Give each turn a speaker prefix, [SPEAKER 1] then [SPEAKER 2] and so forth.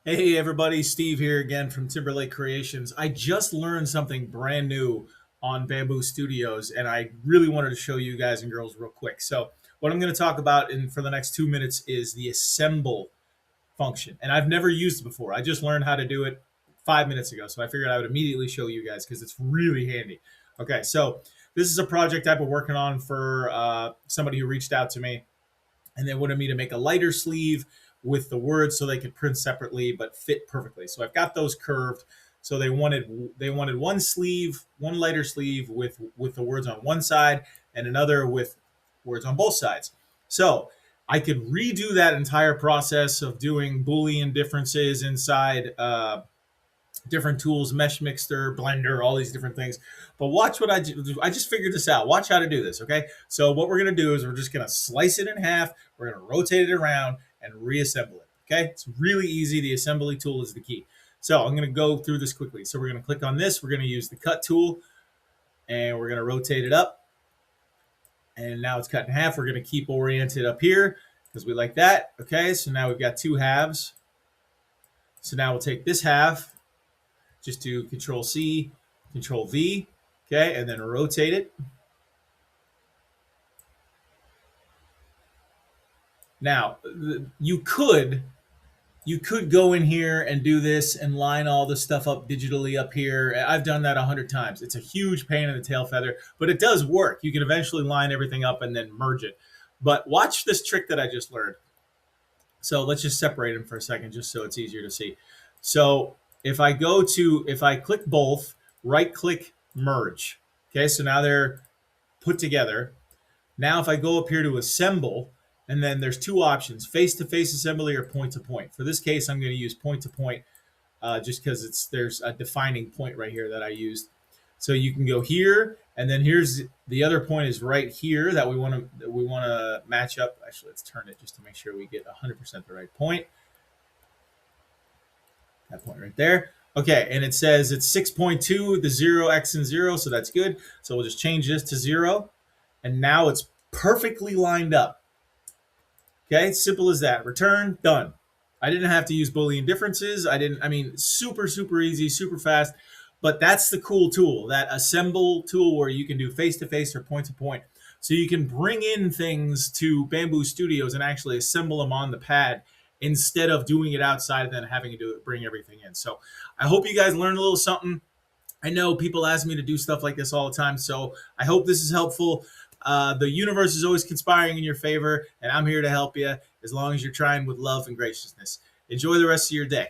[SPEAKER 1] Hey everybody, Steve here again from Timberlake Creations. I just learned something brand new on Bambu Studios and I really wanted to show you guys and girls real quick. So what I'm going to talk about for the next 2 minutes is the assemble function. And I've never used it before. I just learned how to do it 5 minutes ago. So I figured I would immediately show you guys because it's really handy. Okay, so this is a project I've been working on for somebody who reached out to me and they wanted me to make a lighter sleeve with the words so they could print separately but fit perfectly. So I've got those curved. So they wanted one sleeve, one lighter sleeve with the words on one side and another with words on both sides. So I could redo that entire process of doing Boolean differences inside different tools, Meshmixer, Blender, all these different things. But watch what I do. I just figured this out. Watch how to do this, okay? So what we're going to do is we're just going to slice it in half. We're going to rotate it around and reassemble it, okay? It's really easy. The assembly tool is the key. So I'm going to go through this quickly. So we're going to click on this. We're going to use the cut tool, and we're going to rotate it up. And now it's cut in half. We're going to keep oriented up here because we like that, okay? So now we've got two halves. So now we'll take this half, just do Control C, Control V, okay, and then rotate it. Now, you could go in here and do this and line all the stuff up digitally up here. I've done that 100 times. It's a huge pain in the tail feather, but it does work. You can eventually line everything up and then merge it. But watch this trick that I just learned. So let's just separate them for a second just so it's easier to see. So if I click both, right click merge. Okay, so now they're put together. Now if I go up here to assemble, and then there's two options, face-to-face assembly or point-to-point. For this case, I'm going to use point-to-point just because there's a defining point right here that I used. So you can go here, and then here's the other point is right here that we want to match up. Actually, let's turn it just to make sure we get 100% the right point. That point right there. Okay, and it says it's 6.2, the 0, x and 0, so that's good. So we'll just change this to 0, and now it's perfectly lined up. Okay, simple as that. Return, done. I didn't have to use Boolean differences. I mean, super, super easy, super fast. But that's the cool tool, that assemble tool where you can do face-to-face or point-to-point. So you can bring in things to Bambu Studios and actually assemble them on the pad instead of doing it outside and then having to bring everything in. So I hope you guys learned a little something. I know people ask me to do stuff like this all the time, so I hope this is helpful. The universe is always conspiring in your favor, and I'm here to help you as long as you're trying with love and graciousness. Enjoy the rest of your day.